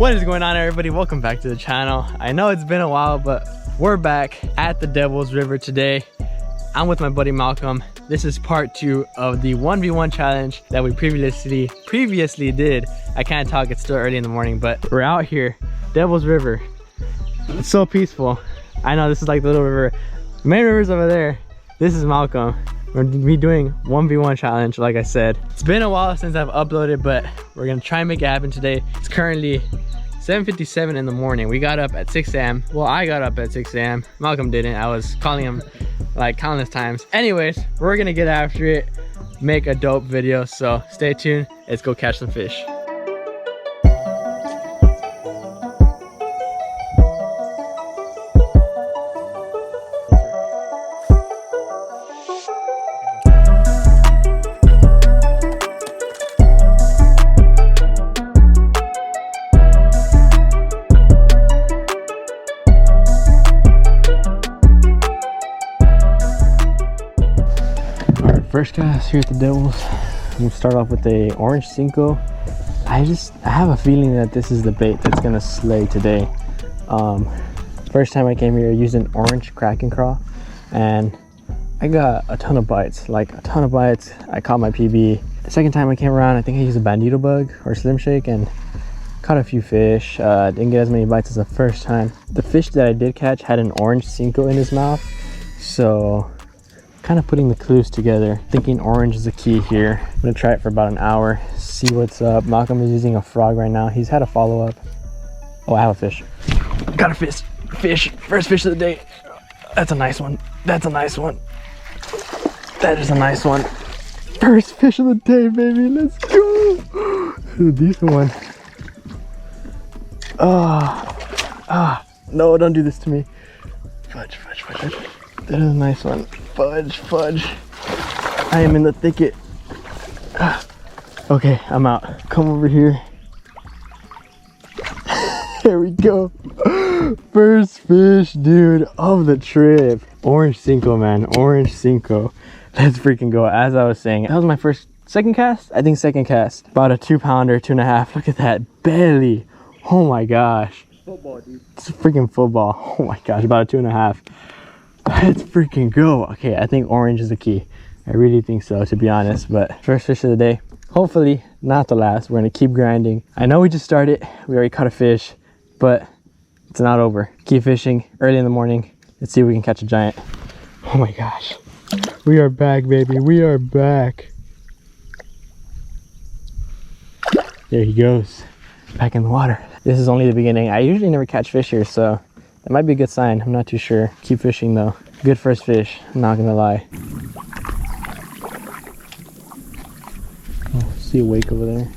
What is going on, everybody? Welcome back to the channel. I know it's been a while, but we're back at the Devil's River today. I'm with my buddy Malcolm. This is part 2 of the 1v1 challenge that we previously did. I can't talk, it's still early in the morning, but we're out here, Devil's River. It's so peaceful. I know this is like the little river. The main river's over there. This is Malcolm. We're gonna be doing 1v1 challenge, like I said. It's been a while since I've uploaded, but we're gonna try and make it happen today. It's currently 7:57 in the morning. We got up at 6 a.m. Well, I got up at 6 a.m. Malcolm didn't. I was calling him like countless times. Anyways, we're gonna get after it, make a dope video. So stay tuned. Let's go catch some fish. First cast here at the Devils. I'm gonna start off with a orange Cinco. I have a feeling that this is the bait that's gonna slay today. First time I came here, I used an orange Kraken craw and I got a ton of bites, like a ton of bites. I caught my PB. The second time I came around, I think I used a bandito bug or slim shake and caught a few fish. Didn't get as many bites as the first time. The fish that I did catch had an orange Cinco in his mouth, so kind of putting the clues together, thinking orange is the key here. I'm gonna try it for about an hour, see what's up. Malcolm is using a frog right now. He's had a follow-up. Oh, I have a fish. Got a fish. First fish of the day. That's a nice one. That's a nice one. That is a nice one. First fish of the day, baby. Let's go. This is a decent one. No, don't do this to me. Fudge. That is a nice one. Fudge. I am in the thicket. Okay, I'm out. Come over here. There we go. First fish, dude, of the trip. Orange Cinco, man. Orange Cinco. Let's freaking go. As I was saying, that was my second cast? I think second cast. About a 2-pounder, 2.5. Look at that belly. Oh my gosh. Football, dude. It's a freaking football. Oh my gosh, about a 2.5. Let's freaking go. Okay, I think orange is the key. I really think so, to be honest. But first fish of the day, hopefully not the last. We're gonna keep grinding. I know we just started, we already caught a fish, but it's not over. Keep fishing early in the morning. Let's see if we can catch a giant. Oh my gosh, we are back, baby. We are back. There he goes, back in the water. This is only the beginning. I usually never catch fish here, so that might be a good sign. I'm not too sure. Keep fishing though. Good first fish, I'm not gonna lie. Oh, see a wake over there.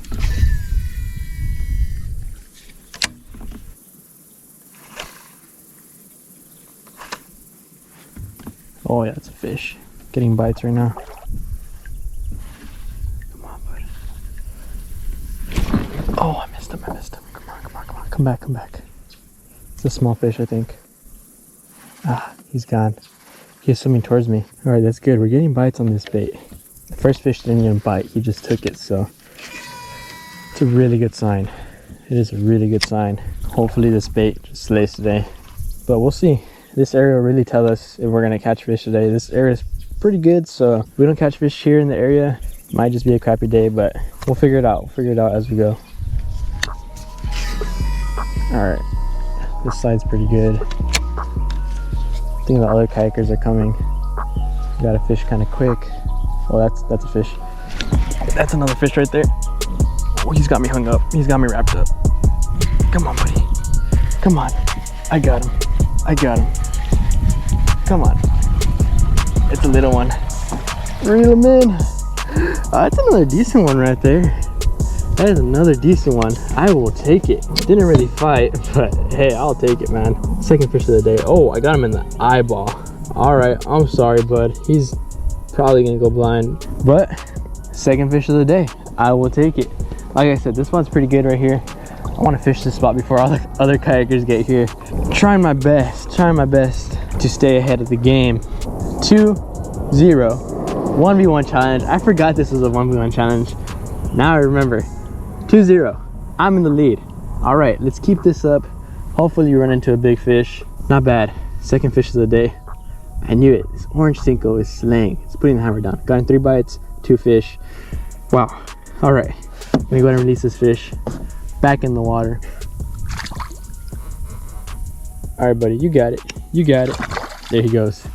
Oh yeah, it's a fish. Getting bites right now. Come on, bud. Oh, I missed him. Come on. Come back. It's a small fish, I think. He's gone. He's swimming towards me. All right, that's good. We're getting bites on this bait. The first fish didn't even bite. He just took it, so it's a really good sign. It is a really good sign. Hopefully this bait just slays today, but we'll see. This area will really tell us if we're gonna catch fish today. This area is pretty good, so if we don't catch fish here in the area, it might just be a crappy day, but we'll figure it out. We'll figure it out as we go. All right. This side's pretty good. I think the other kayakers are coming. Got a fish kind of quick. Oh, that's a fish. That's another fish right there. Oh, he's got me hung up. He's got me wrapped up. Come on, buddy. Come on. I got him. Come on. It's a little one. Reel him in. That's another decent one right there. That is another decent one. I will take it. Didn't really fight, but hey, I'll take it, man. Second fish of the day. Oh, I got him in the eyeball. All right, I'm sorry, bud. He's probably gonna go blind, but second fish of the day. I will take it. Like I said, this spot's pretty good right here. I want to fish this spot before all the other kayakers get here. Trying my best to stay ahead of the game. 2-0 1v1 challenge. I forgot this was a 1v1 challenge. Now I remember. 2-0. I'm in the lead. All right, let's keep this up. Hopefully you run into a big fish. Not bad. Second fish of the day. I knew it. This orange Cinco is slaying. It's putting the hammer down. Got in 3 bites, 2 fish. Wow. All right, let me go ahead and release this fish back in the water. All right, buddy, you got it. You got it. There he goes.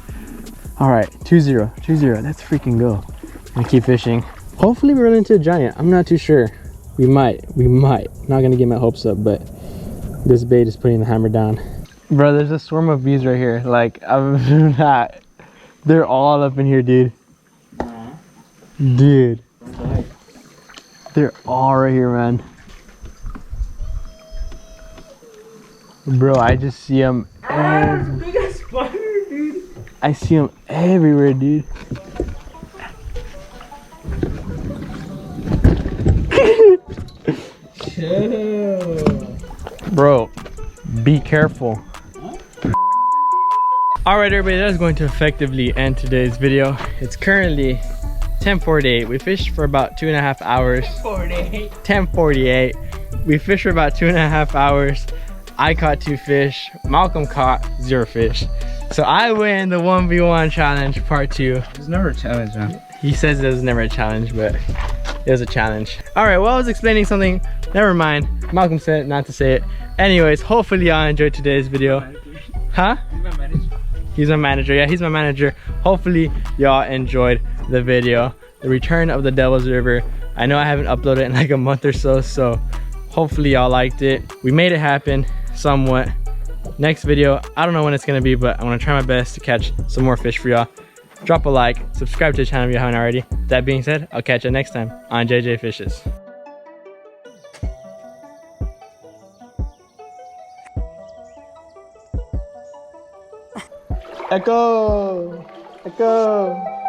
All right, 2-0, 2-0. Let's freaking go. I'm gonna keep fishing. Hopefully we run into a giant. I'm not too sure. We might. Not gonna get my hopes up, but this bait is putting the hammer down. Bro, there's a swarm of bees right here. Like, I'm not. They're all up in here, dude. Dude. They're all right here, man. Bro, I just see them. I see them everywhere, dude. Chill. Bro, be careful. Alright everybody, that is going to effectively end today's video. It's currently 10:48. We fished for about 2.5 hours. 10:48. We fished for about 2.5 hours. I caught 2 fish. Malcolm caught 0 fish. So I win the 1v1 challenge part 2. There's never a challenge, man. He says there's never a challenge, but it was a challenge. Alright, well I was explaining something. Never mind. Malcolm said not to say it. Anyways, hopefully y'all enjoyed today's video. Huh? He's my manager. He's my manager. Yeah, he's my manager. Hopefully y'all enjoyed the video. The return of the Devil's River. I know I haven't uploaded in like a month or so, so hopefully y'all liked it. We made it happen somewhat. Next video, I don't know when it's gonna be, but I'm gonna try my best to catch some more fish for y'all. Drop a like, subscribe to the channel if you haven't already. That being said, I'll catch you next time on JJ Fishes. Echo! Echo!